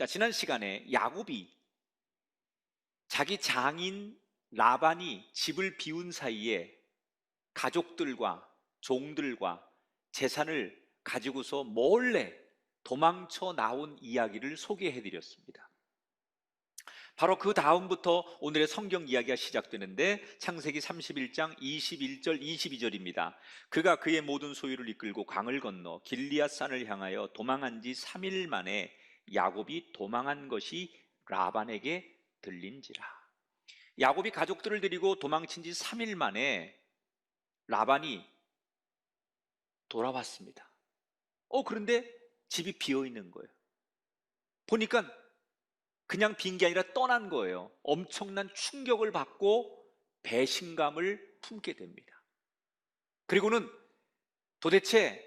지난 시간에 야곱이 자기 장인 라반이 집을 비운 사이에 가족들과 종들과 재산을 가지고서 몰래 도망쳐 나온 이야기를 소개해 드렸습니다. 바로 그 다음부터 오늘의 성경 이야기가 시작되는데 창세기 31장 21절 22절입니다. 그가 그의 모든 소유를 이끌고 강을 건너 길리앗 산을 향하여 도망한 지 3일 만에 야곱이 도망한 것이 라반에게 들린지라. 야곱이 가족들을 데리고 도망친 지 3일 만에 라반이 돌아왔습니다. 그런데 집이 비어 있는 거예요. 보니까 그냥 빈 게 아니라 떠난 거예요. 엄청난 충격을 받고 배신감을 품게 됩니다. 그리고는 도대체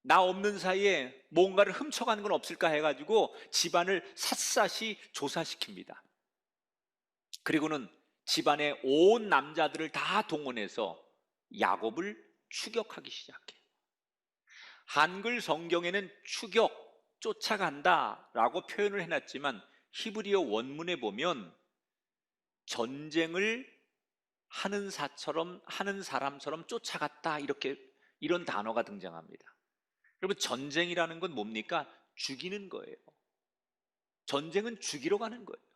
나 없는 사이에 뭔가를 훔쳐가는 건 없을까 해가지고 집안을 샅샅이 조사시킵니다. 그리고는 집안의 온 남자들을 다 동원해서 야곱을 추격하기 시작해요. 한글 성경에는 추격, 쫓아간다 라고 표현을 해놨지만 히브리어 원문에 보면 전쟁을 하는 사람처럼 쫓아갔다, 이런 단어가 등장합니다. 여러분, 전쟁이라는 건 뭡니까? 죽이는 거예요. 전쟁은 죽이러 가는 거예요.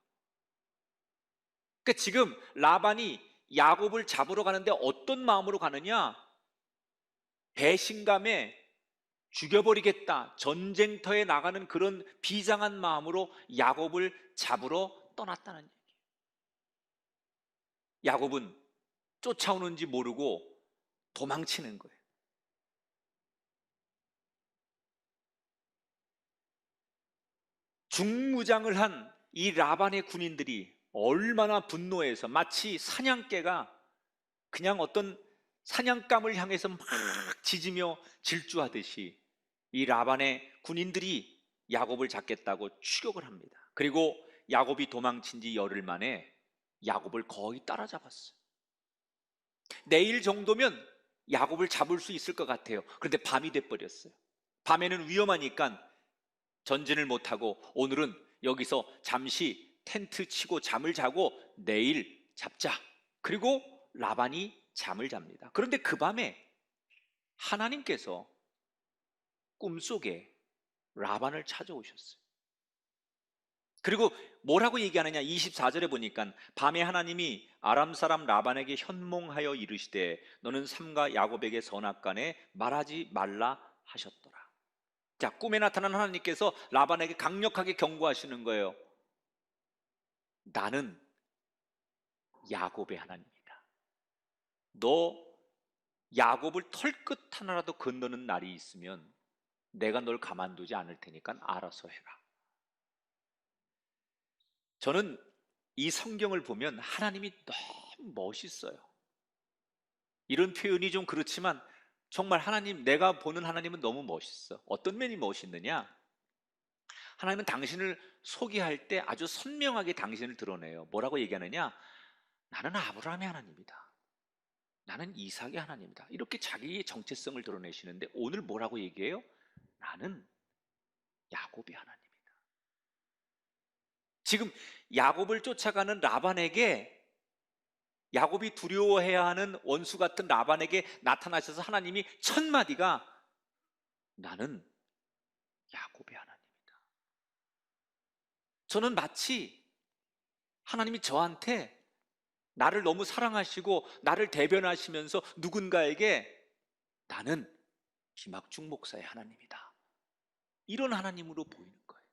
그러니까 지금 라반이 야곱을 잡으러 가는데 어떤 마음으로 가느냐? 배신감에 죽여버리겠다, 전쟁터에 나가는 그런 비장한 마음으로 야곱을 잡으러 떠났다는 얘기예요. 야곱은 쫓아오는지 모르고 도망치는 거예요. 중무장을 한 이 라반의 군인들이 얼마나 분노해서 마치 사냥개가 그냥 어떤 사냥감을 향해서 막 짖으며 질주하듯이 이 라반의 군인들이 야곱을 잡겠다고 추격을 합니다. 그리고 야곱이 도망친 지 열흘 만에 야곱을 거의 따라잡았어요. 내일 정도면 야곱을 잡을 수 있을 것 같아요. 그런데 밤이 돼버렸어요. 밤에는 위험하니까 전진을 못하고 오늘은 여기서 잠시 텐트 치고 잠을 자고 내일 잡자. 그리고 라반이 잠을 잡니다. 그런데 그 밤에 하나님께서 꿈속에 라반을 찾아오셨어요. 그리고 뭐라고 얘기하느냐, 24절에 보니까 밤에 하나님이 아람 사람 라반에게 현몽하여 이르시되 너는 삼가 야곱에게 선악간에 말하지 말라 하셨더라. 자, 꿈에 나타난 하나님께서 라반에게 강력하게 경고하시는 거예요. 나는 야곱의 하나님이다. 너 야곱을 털끝 하나라도 건너는 날이 있으면 내가 널 가만두지 않을 테니까 알아서 해라. 저는 이 성경을 보면 하나님이 너무 멋있어요. 이런 표현이 좀 그렇지만 정말 하나님, 내가 보는 하나님은 너무 멋있어. 어떤 면이 멋있느냐? 하나님은 당신을 소개할 때 아주 선명하게 당신을 드러내요. 뭐라고 얘기하느냐? 나는 아브라함의 하나님이다. 나는 이삭의 하나님이다. 이렇게 자기의 정체성을 드러내시는데 오늘 뭐라고 얘기해요? 나는 야곱의 하나님이다. 지금 야곱을 쫓아가는 라반에게, 야곱이 두려워해야 하는 원수 같은 라반에게 나타나셔서 하나님이 첫 마디가 나는 야곱의 하나님이다. 저는 마치 하나님이 저한테 나를 너무 사랑하시고 나를 대변하시면서 누군가에게 나는 김학중 목사의 하나님이다, 이런 하나님으로 보이는 거예요.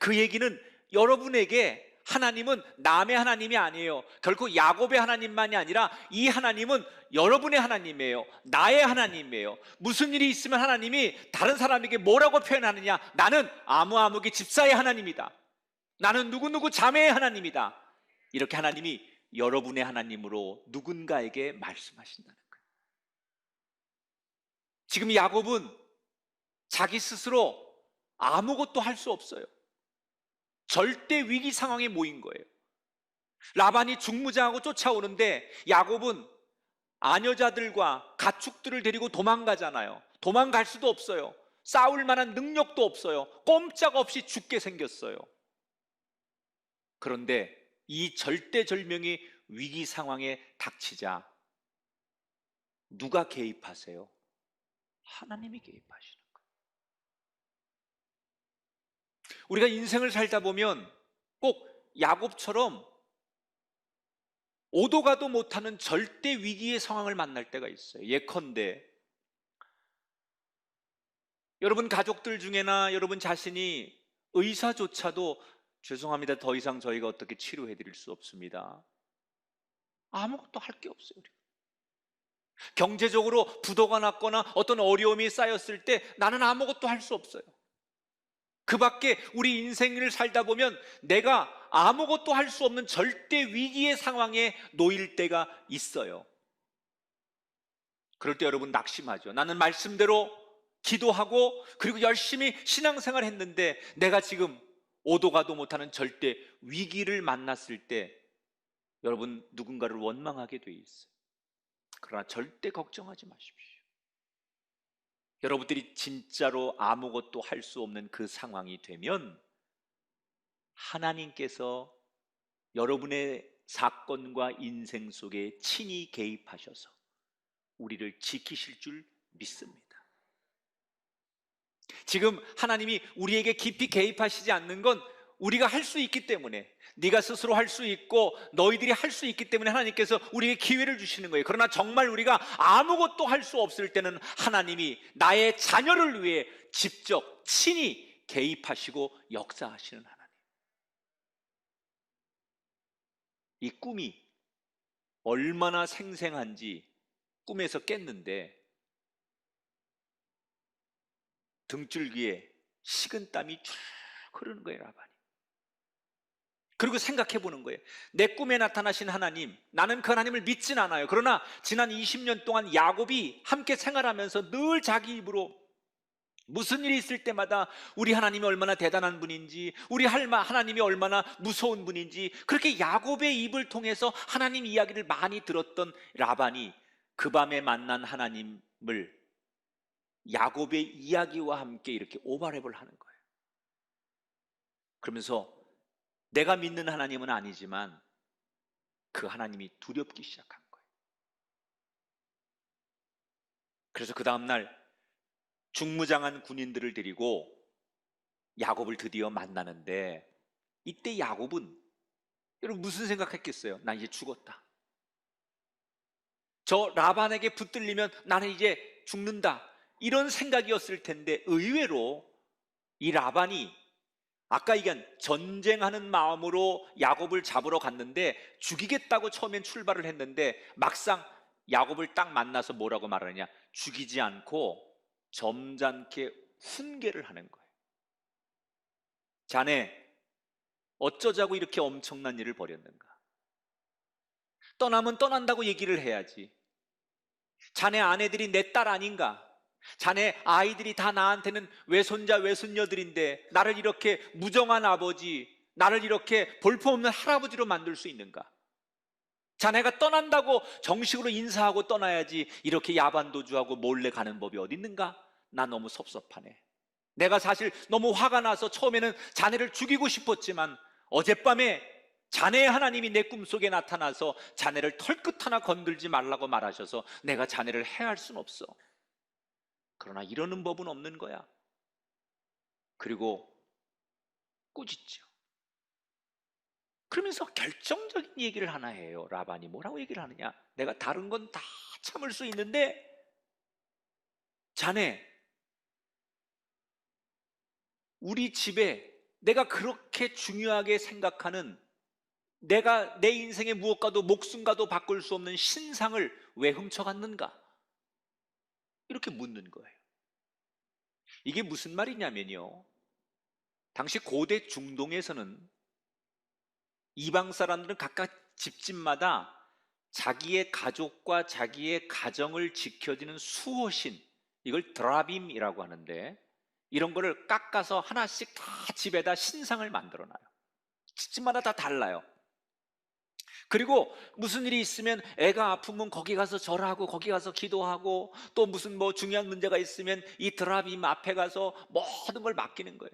그 얘기는 여러분에게 하나님은 남의 하나님이 아니에요. 결코 야곱의 하나님만이 아니라 이 하나님은 여러분의 하나님이에요. 나의 하나님이에요. 무슨 일이 있으면 하나님이 다른 사람에게 뭐라고 표현하느냐? 나는 아무아무의 집사의 하나님이다. 나는 누구누구 자매의 하나님이다. 이렇게 하나님이 여러분의 하나님으로 누군가에게 말씀하신다는 거예요. 지금 야곱은 자기 스스로 아무것도 할 수 없어요. 절대 위기 상황에 모인 거예요. 라반이 중무장하고 쫓아오는데 야곱은 아녀자들과 가축들을 데리고 도망가잖아요. 도망갈 수도 없어요. 싸울 만한 능력도 없어요. 꼼짝없이 죽게 생겼어요. 그런데 이 절대절명의 위기 상황에 닥치자 누가 개입하세요? 하나님이 개입하시는 거예요. 우리가 인생을 살다 보면 꼭 야곱처럼 오도 가도 못하는 절대 위기의 상황을 만날 때가 있어요. 예컨대 여러분 가족들 중에나 여러분 자신이 의사조차도 죄송합니다, 더 이상 저희가 어떻게 치료해 드릴 수 없습니다. 아무것도 할 게 없어요. 우리가. 경제적으로 부도가 났거나 어떤 어려움이 쌓였을 때 나는 아무것도 할 수 없어요. 그 밖에 우리 인생을 살다 보면 내가 아무것도 할 수 없는 절대 위기의 상황에 놓일 때가 있어요. 그럴 때 여러분 낙심하죠. 나는 말씀대로 기도하고 그리고 열심히 신앙생활 했는데 내가 지금 오도 가도 못하는 절대 위기를 만났을 때 여러분 누군가를 원망하게 돼 있어요. 그러나 절대 걱정하지 마십시오. 여러분들이 진짜로 아무것도 할 수 없는 그 상황이 되면 하나님께서 여러분의 사건과 인생 속에 친히 개입하셔서 우리를 지키실 줄 믿습니다. 지금 하나님이 우리에게 깊이 개입하시지 않는 건 우리가 할 수 있기 때문에, 네가 스스로 할 수 있고 너희들이 할 수 있기 때문에 하나님께서 우리에게 기회를 주시는 거예요. 그러나 정말 우리가 아무것도 할 수 없을 때는 하나님이 나의 자녀를 위해 직접 친히 개입하시고 역사하시는 하나님. 이 꿈이 얼마나 생생한지 꿈에서 깼는데 등줄기에 식은땀이 쭉 흐르는 거예요, 라반이. 그리고 생각해 보는 거예요. 내 꿈에 나타나신 하나님, 나는 그 하나님을 믿진 않아요. 그러나 지난 20년 동안 야곱이 함께 생활하면서 늘 자기 입으로 무슨 일이 있을 때마다 우리 하나님이 얼마나 대단한 분인지, 우리 하나님이 얼마나 무서운 분인지, 그렇게 야곱의 입을 통해서 하나님 이야기를 많이 들었던 라반이 그 밤에 만난 하나님을 야곱의 이야기와 함께 이렇게 오버랩을 하는 거예요. 그러면서 내가 믿는 하나님은 아니지만 그 하나님이 두렵기 시작한 거예요. 그래서 그 다음날 중무장한 군인들을 데리고 야곱을 드디어 만나는데, 이때 야곱은 여러분 무슨 생각했겠어요? 나 이제 죽었다. 저 라반에게 붙들리면 나는 이제 죽는다. 이런 생각이었을 텐데 의외로 이 라반이 아까 얘기한 전쟁하는 마음으로 야곱을 잡으러 갔는데 죽이겠다고 처음엔 출발을 했는데 막상 야곱을 딱 만나서 뭐라고 말하느냐, 죽이지 않고 점잖게 훈계를 하는 거예요. 자네 어쩌자고 이렇게 엄청난 일을 벌였는가? 떠나면 떠난다고 얘기를 해야지. 자네 아내들이 내 딸 아닌가? 자네 아이들이 다 나한테는 외손자 외손녀들인데 나를 이렇게 무정한 아버지, 나를 이렇게 볼품없는 할아버지로 만들 수 있는가? 자네가 떠난다고 정식으로 인사하고 떠나야지 이렇게 야반도주하고 몰래 가는 법이 어디 있는가? 나 너무 섭섭하네. 내가 사실 너무 화가 나서 처음에는 자네를 죽이고 싶었지만 어젯밤에 자네의 하나님이 내 꿈속에 나타나서 자네를 털끝 하나 건들지 말라고 말하셔서 내가 자네를 해할 순 없어. 그러나 이러는 법은 없는 거야. 그리고 꾸짖죠. 그러면서 결정적인 얘기를 하나 해요. 라반이 뭐라고 얘기를 하느냐, 내가 다른 건 다 참을 수 있는데 자네, 우리 집에 내가 그렇게 중요하게 생각하는, 내가 내 인생의 무엇과도 목숨과도 바꿀 수 없는 신상을 왜 훔쳐갔는가? 이렇게 묻는 거예요. 이게 무슨 말이냐면요, 당시 고대 중동에서는 이방 사람들은 각각 집집마다 자기의 가족과 자기의 가정을 지켜주는 수호신, 이걸 드라빔이라고 하는데, 이런 거를 깎아서 하나씩 다 집에다 신상을 만들어 놔요. 집집마다 다 달라요. 그리고 무슨 일이 있으면 애가 아프면 거기 가서 절하고 거기 가서 기도하고 또 무슨 뭐 중요한 문제가 있으면 이 드라빔 앞에 가서 모든 걸 맡기는 거예요.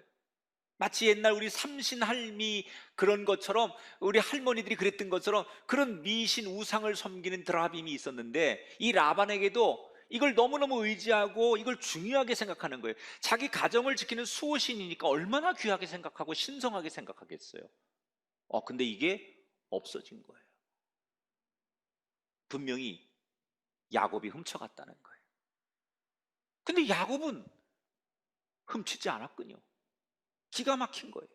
마치 옛날 우리 삼신 할미 그런 것처럼 우리 할머니들이 그랬던 것처럼 그런 미신 우상을 섬기는 드라빔이 있었는데 이 라반에게도 이걸 너무너무 의지하고 이걸 중요하게 생각하는 거예요. 자기 가정을 지키는 수호신이니까 얼마나 귀하게 생각하고 신성하게 생각하겠어요. 근데 이게 없어진 거예요. 분명히 야곱이 훔쳐갔다는 거예요. 근데 야곱은 훔치지 않았군요. 기가 막힌 거예요.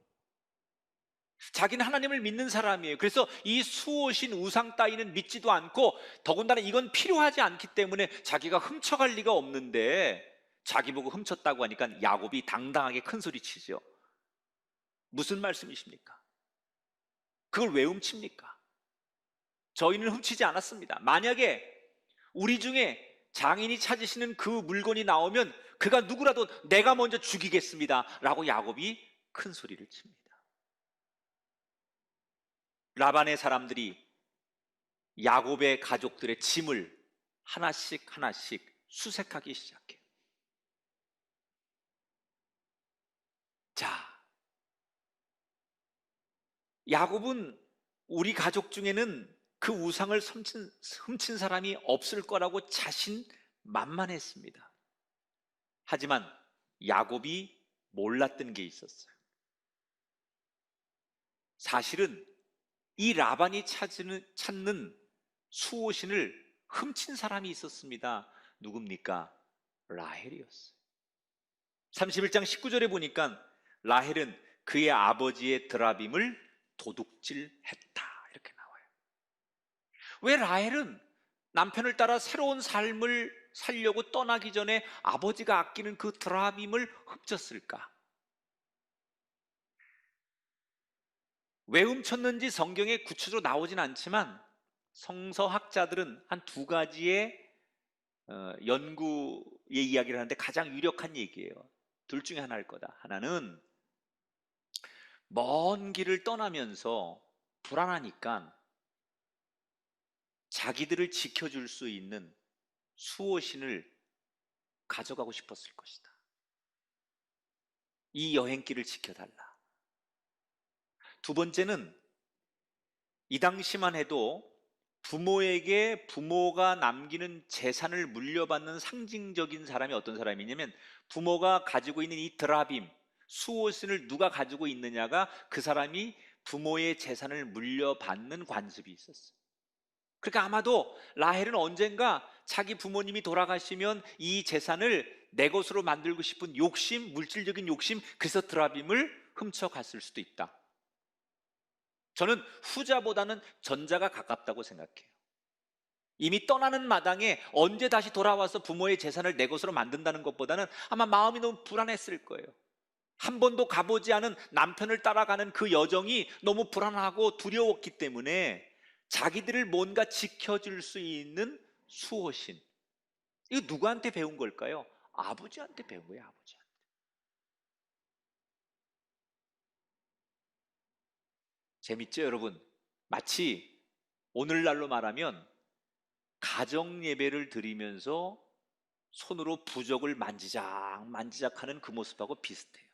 자기는 하나님을 믿는 사람이에요. 그래서 이 수호신 우상 따위는 믿지도 않고 더군다나 이건 필요하지 않기 때문에 자기가 훔쳐갈 리가 없는데 자기 보고 훔쳤다고 하니까 야곱이 당당하게 큰 소리 치죠. 무슨 말씀이십니까? 그걸 왜 훔칩니까? 저희는 훔치지 않았습니다. 만약에 우리 중에 장인이 찾으시는 그 물건이 나오면 그가 누구라도 내가 먼저 죽이겠습니다 라고 야곱이 큰 소리를 칩니다. 라반의 사람들이 야곱의 가족들의 짐을 하나씩 하나씩 수색하기 시작해요. 자, 야곱은 우리 가족 중에는 그 우상을 훔친 사람이 없을 거라고 자신만만했습니다. 하지만 야곱이 몰랐던 게 있었어요. 사실은 이 라반이 찾는 수호신을 훔친 사람이 있었습니다. 누굽니까? 라헬이었어요. 31장 19절에 보니까 라헬은 그의 아버지의 드라빔을 도둑질했다 이렇게 나와요. 왜 라헬은 남편을 따라 새로운 삶을 살려고 떠나기 전에 아버지가 아끼는 그 드라빔을 훔쳤을까? 왜 훔쳤는지 성경에 구체적으로 나오진 않지만 성서학자들은 한 두 가지의 연구의 이야기를 하는데 가장 유력한 얘기예요. 둘 중에 하나일 거다. 하나는 먼 길을 떠나면서 불안하니까 자기들을 지켜줄 수 있는 수호신을 가져가고 싶었을 것이다. 이 여행길을 지켜달라. 두 번째는 이 당시만 해도 부모에게 부모가 남기는 재산을 물려받는 상징적인 사람이 어떤 사람이냐면 부모가 가지고 있는 이 드라빔, 수호신을 누가 가지고 있느냐가 그 사람이 부모의 재산을 물려받는 관습이 있었어요. 그러니까 아마도 라헬은 언젠가 자기 부모님이 돌아가시면 이 재산을 내 것으로 만들고 싶은 욕심, 물질적인 욕심, 그래서 드라빔을 훔쳐갔을 수도 있다. 저는 후자보다는 전자가 가깝다고 생각해요. 이미 떠나는 마당에 언제 다시 돌아와서 부모의 재산을 내 것으로 만든다는 것보다는 아마 마음이 너무 불안했을 거예요. 한 번도 가보지 않은 남편을 따라가는 그 여정이 너무 불안하고 두려웠기 때문에 자기들을 뭔가 지켜줄 수 있는 수호신, 이거 누구한테 배운 걸까요? 아버지한테 배운 거예요. 아버지한테. 재밌죠 여러분? 마치 오늘날로 말하면 가정 예배를 드리면서 손으로 부적을 만지작 하는 그 모습하고 비슷해요.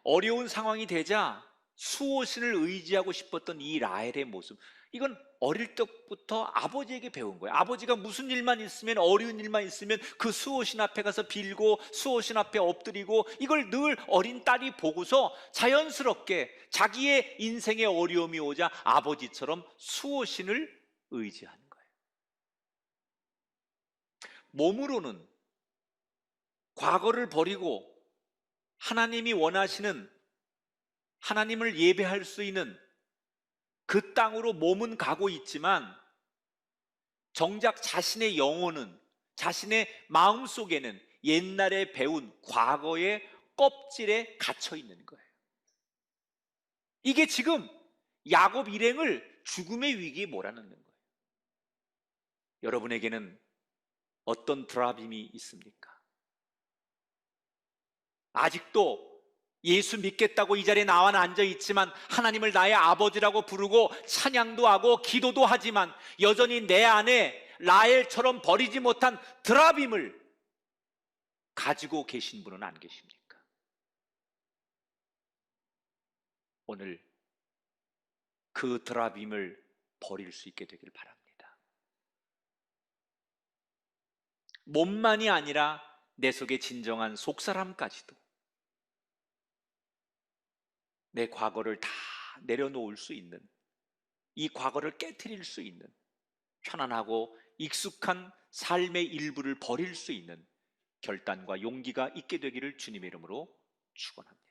어려운 상황이 되자 수호신을 의지하고 싶었던 이 라헬의 모습, 이건 어릴 때부터 아버지에게 배운 거예요. 아버지가 무슨 일만 있으면, 어려운 일만 있으면 그 수호신 앞에 가서 빌고 수호신 앞에 엎드리고, 이걸 늘 어린 딸이 보고서 자연스럽게 자기의 인생에 어려움이 오자 아버지처럼 수호신을 의지하는 거예요. 몸으로는 과거를 버리고 하나님이 원하시는, 하나님을 예배할 수 있는 그 땅으로 몸은 가고 있지만 정작 자신의 영혼은, 자신의 마음속에는 옛날에 배운 과거의 껍질에 갇혀 있는 거예요. 이게 지금 야곱 일행을 죽음의 위기에 몰아넣는 거예요. 여러분에게는 어떤 드라빔이 있습니까? 아직도 예수 믿겠다고 이 자리에 나와 앉아 있지만 하나님을 나의 아버지라고 부르고 찬양도 하고 기도도 하지만 여전히 내 안에 라헬처럼 버리지 못한 드라빔을 가지고 계신 분은 안 계십니까? 오늘 그 드라빔을 버릴 수 있게 되길 바랍니다. 몸만이 아니라 내 속에 진정한 속사람까지도 내 과거를 다 내려놓을 수 있는, 이 과거를 깨트릴 수 있는 편안하고 익숙한 삶의 일부를 버릴 수 있는 결단과 용기가 있게 되기를 주님의 이름으로 축원합니다.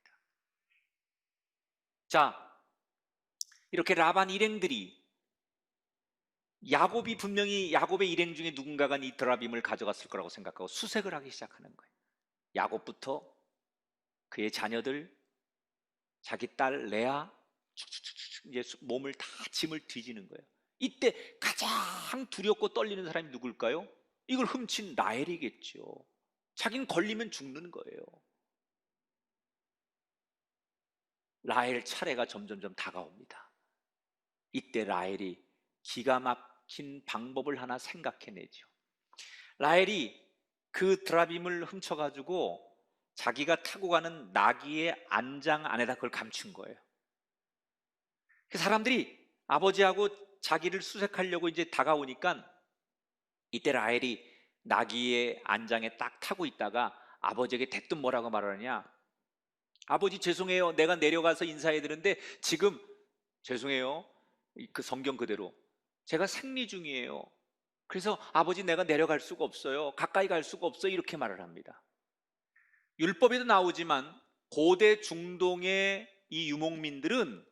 자, 이렇게 라반 일행들이, 야곱이 분명히 야곱의 일행 중에 누군가가 이 드라빔을 가져갔을 거라고 생각하고 수색을 하기 시작하는 거예요. 야곱부터 그의 자녀들, 자기 딸 레아, 이제 몸을 다 짐을 뒤지는 거예요. 이때 가장 두렵고 떨리는 사람이 누굴까요? 이걸 훔친 라헬이겠죠. 자기는 걸리면 죽는 거예요. 라헬 차례가 점점점 다가옵니다. 이때 라헬이 기가 막힌 방법을 하나 생각해내죠. 라헬이 그 드라빔을 훔쳐가지고 자기가 타고 가는 나귀의 안장 안에다 그걸 감춘 거예요. 그 사람들이 아버지하고 자기를 수색하려고 이제 다가오니까 이때 라헬이 나귀의 안장에 딱 타고 있다가 아버지에게 대뜸 뭐라고 말하느냐? 아버지 죄송해요. 내가 내려가서 인사해 드렸는데 지금 죄송해요. 그 성경 그대로 제가 생리 중이에요. 그래서 아버지 내가 내려갈 수가 없어요. 가까이 갈 수가 없어요. 이렇게 말을 합니다. 율법에도 나오지만 고대 중동의 이 유목민들은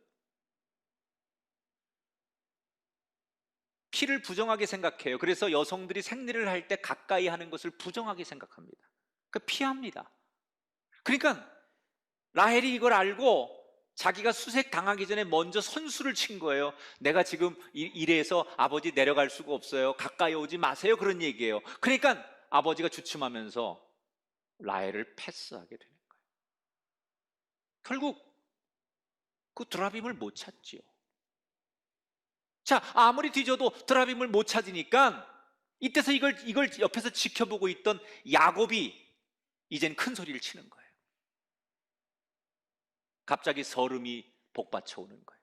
피를 부정하게 생각해요. 그래서 여성들이 생리를 할 때 가까이 하는 것을 부정하게 생각합니다. 피합니다. 그러니까 라헬이 이걸 알고 자기가 수색 당하기 전에 먼저 선수를 친 거예요. 내가 지금 이래서 아버지 내려갈 수가 없어요. 가까이 오지 마세요. 그런 얘기예요. 그러니까 아버지가 주춤하면서 라헬을 패스하게 되는 거예요. 결국 그 드라빔을 못 찾지요. 자, 아무리 뒤져도 드라빔을 못 찾으니까 이때서 이걸 옆에서 지켜보고 있던 야곱이 이젠 큰 소리를 치는 거예요. 갑자기 서름이 복받쳐 오는 거예요.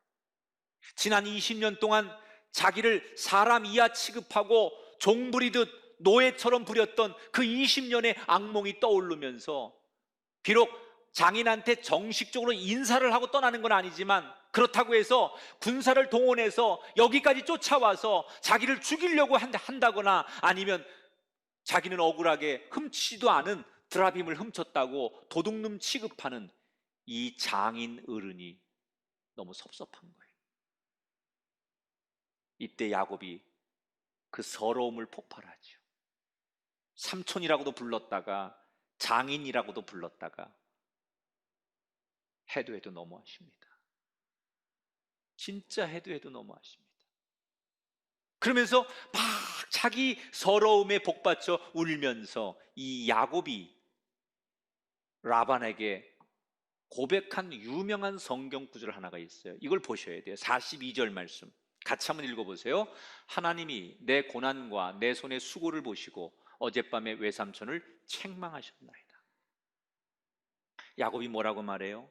지난 20년 동안 자기를 사람 이하 취급하고 종부리듯 노예처럼 부렸던 그 20년의 악몽이 떠오르면서 비록 장인한테 정식적으로 인사를 하고 떠나는 건 아니지만 그렇다고 해서 군사를 동원해서 여기까지 쫓아와서 자기를 죽이려고 한다거나 아니면 자기는 억울하게 훔치지도 않은 드라빔을 훔쳤다고 도둑놈 취급하는 이 장인 어른이 너무 섭섭한 거예요. 이때 야곱이 그 서러움을 폭발하죠. 삼촌이라고도 불렀다가 장인이라고도 불렀다가 해도 너무하십니다. 진짜 해도 너무하십니다. 그러면서 막 자기 서러움에 복받쳐 울면서 이 야곱이 라반에게 고백한 유명한 성경 구절 하나가 있어요. 이걸 보셔야 돼요. 42절 말씀 같이 한번 읽어보세요. 하나님이 내 고난과 내 손의 수고를 보시고 어젯밤에 외삼촌을 책망하셨나이다. 야곱이 뭐라고 말해요?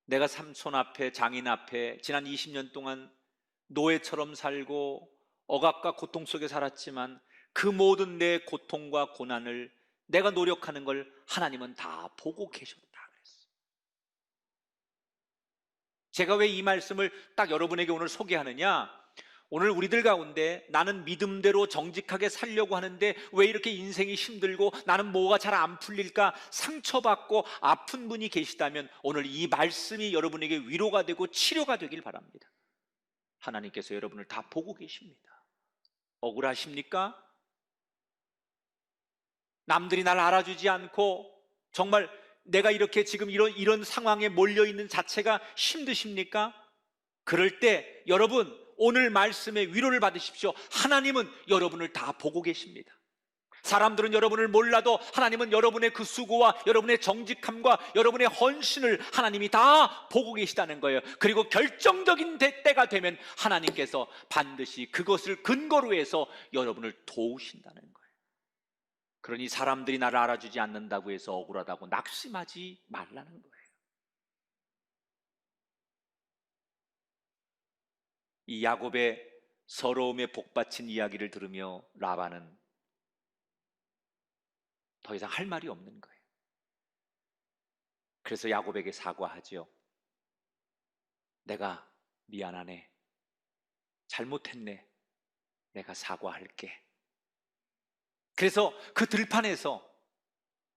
내가 삼촌 앞에 장인 앞에 지난 20년 동안 노예처럼 살고 억압과 고통 속에 살았지만 그 모든 내 고통과 고난을 내가 노력하는 걸 하나님은 다 보고 계셨다 그랬어요. 제가 왜 이 말씀을 딱 여러분에게 오늘 소개하느냐? 오늘 우리들 가운데 나는 믿음대로 정직하게 살려고 하는데 왜 이렇게 인생이 힘들고 나는 뭐가 잘 안 풀릴까 상처받고 아픈 분이 계시다면 오늘 이 말씀이 여러분에게 위로가 되고 치료가 되길 바랍니다. 하나님께서 여러분을 다 보고 계십니다. 억울하십니까? 남들이 날 알아주지 않고 정말 내가 이렇게 지금 이런 상황에 몰려있는 자체가 힘드십니까? 그럴 때 여러분 오늘 말씀에 위로를 받으십시오. 하나님은 여러분을 다 보고 계십니다. 사람들은 여러분을 몰라도 하나님은 여러분의 그 수고와 여러분의 정직함과 여러분의 헌신을 하나님이 다 보고 계시다는 거예요. 그리고 결정적인 때가 되면 하나님께서 반드시 그것을 근거로 해서 여러분을 도우신다는 거예요. 그러니 사람들이 나를 알아주지 않는다고 해서 억울하다고 낙심하지 말라는 거예요. 이 야곱의 서러움에 복받친 이야기를 들으며 라반은 더 이상 할 말이 없는 거예요. 그래서 야곱에게 사과하지요. 내가 미안하네. 잘못했네. 내가 사과할게. 그래서 그 들판에서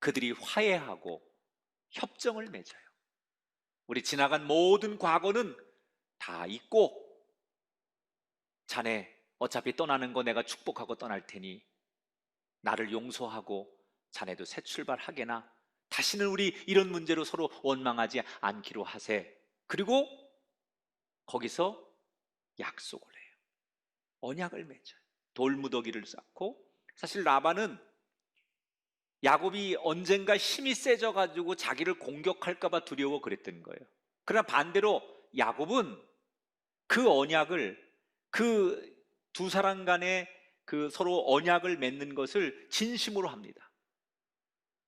그들이 화해하고 협정을 맺어요. 우리 지나간 모든 과거는 다 잊고 자네 어차피 떠나는 거 내가 축복하고 떠날 테니 나를 용서하고 자네도 새 출발하게나 다시는 우리 이런 문제로 서로 원망하지 않기로 하세. 그리고 거기서 약속을 해요. 언약을 맺어요. 돌무더기를 쌓고. 사실 라반은 야곱이 언젠가 힘이 세져가지고 자기를 공격할까 봐 두려워 그랬던 거예요. 그러나 반대로 야곱은 그 언약을, 그 두 사람 간의 그 서로 언약을 맺는 것을 진심으로 합니다.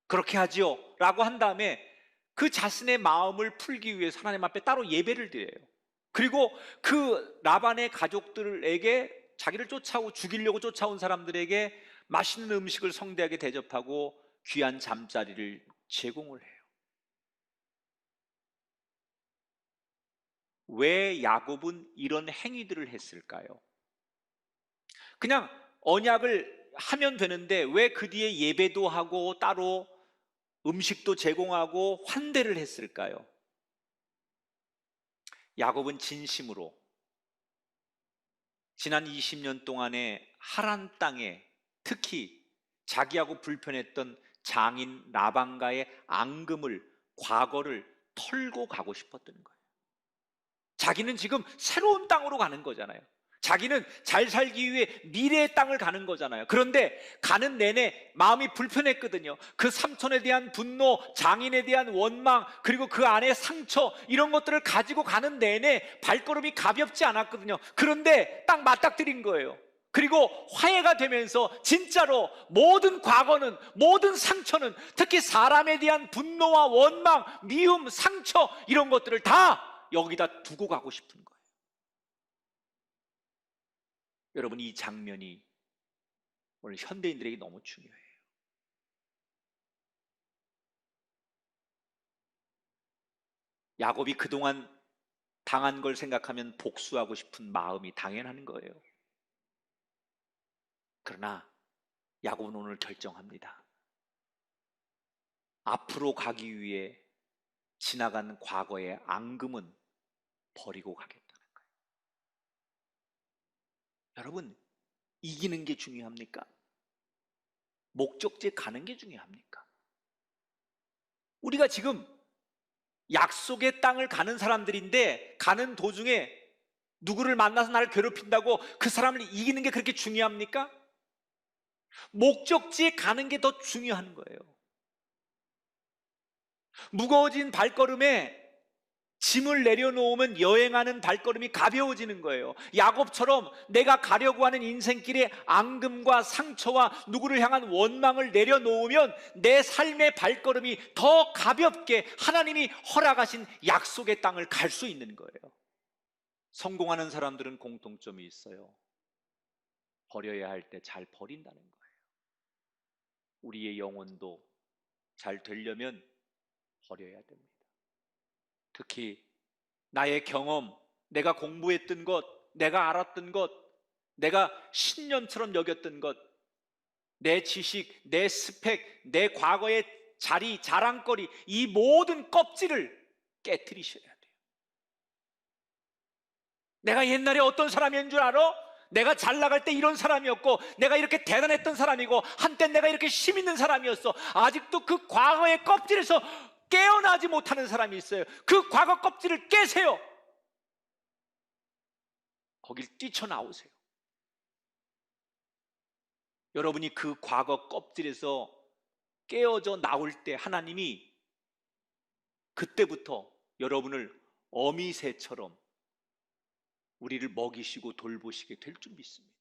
그렇게 하지요 라고 한 다음에 그 자신의 마음을 풀기 위해서 하나님 앞에 따로 예배를 드려요. 그리고 그 라반의 가족들에게, 자기를 쫓아오고 죽이려고 쫓아온 사람들에게 맛있는 음식을 성대하게 대접하고 귀한 잠자리를 제공을 해요. 왜 야곱은 이런 행위들을 했을까요? 그냥 언약을 하면 되는데 왜 그 뒤에 예배도 하고 따로 음식도 제공하고 환대를 했을까요? 야곱은 진심으로 지난 20년 동안에 하란 땅에 특히 자기하고 불편했던 장인 라반과의 앙금을, 과거를 털고 가고 싶었던 거예요. 자기는 지금 새로운 땅으로 가는 거잖아요. 자기는 잘 살기 위해 미래의 땅을 가는 거잖아요. 그런데 가는 내내 마음이 불편했거든요. 그 삼촌에 대한 분노, 장인에 대한 원망, 그리고 그 안에 상처, 이런 것들을 가지고 가는 내내 발걸음이 가볍지 않았거든요. 그런데 딱 맞닥뜨린 거예요. 그리고 화해가 되면서 진짜로 모든 과거는, 모든 상처는, 특히 사람에 대한 분노와 원망, 미움, 상처, 이런 것들을 다 여기다 두고 가고 싶은 거예요. 여러분, 이 장면이 오늘 현대인들에게 너무 중요해요. 야곱이 그동안 당한 걸 생각하면 복수하고 싶은 마음이 당연한 거예요. 그러나 야곱은 오늘 결정합니다. 앞으로 가기 위해 지나간 과거의 앙금은 버리고 가겠다는 거예요. 여러분, 이기는 게 중요합니까? 목적지에 가는 게 중요합니까? 우리가 지금 약속의 땅을 가는 사람들인데 가는 도중에 누구를 만나서 나를 괴롭힌다고 그 사람을 이기는 게 그렇게 중요합니까? 목적지에 가는 게 더 중요한 거예요. 무거워진 발걸음에 짐을 내려놓으면 여행하는 발걸음이 가벼워지는 거예요. 야곱처럼 내가 가려고 하는 인생길에 앙금과 상처와 누구를 향한 원망을 내려놓으면 내 삶의 발걸음이 더 가볍게 하나님이 허락하신 약속의 땅을 갈 수 있는 거예요. 성공하는 사람들은 공통점이 있어요. 버려야 할 때 잘 버린다는 거예요. 우리의 영혼도 잘 되려면 버려야 됩니다. 특히 나의 경험, 내가 공부했던 것, 내가 알았던 것, 내가 신념처럼 여겼던 것, 내 지식, 내 스펙, 내 과거의 자리, 자랑거리, 이 모든 껍질을 깨트리셔야 돼요. 내가 옛날에 어떤 사람인 줄 알아? 내가 잘 나갈 때 이런 사람이었고, 내가 이렇게 대단했던 사람이고, 한때 내가 이렇게 힘 있는 사람이었어. 아직도 그 과거의 껍질에서 깨어나지 못하는 사람이 있어요. 그 과거 껍질을 깨세요. 거길 뛰쳐나오세요. 여러분이 그 과거 껍질에서 깨어져 나올 때 하나님이 그때부터 여러분을 어미새처럼 우리를 먹이시고 돌보시게 될 줄 믿습니다.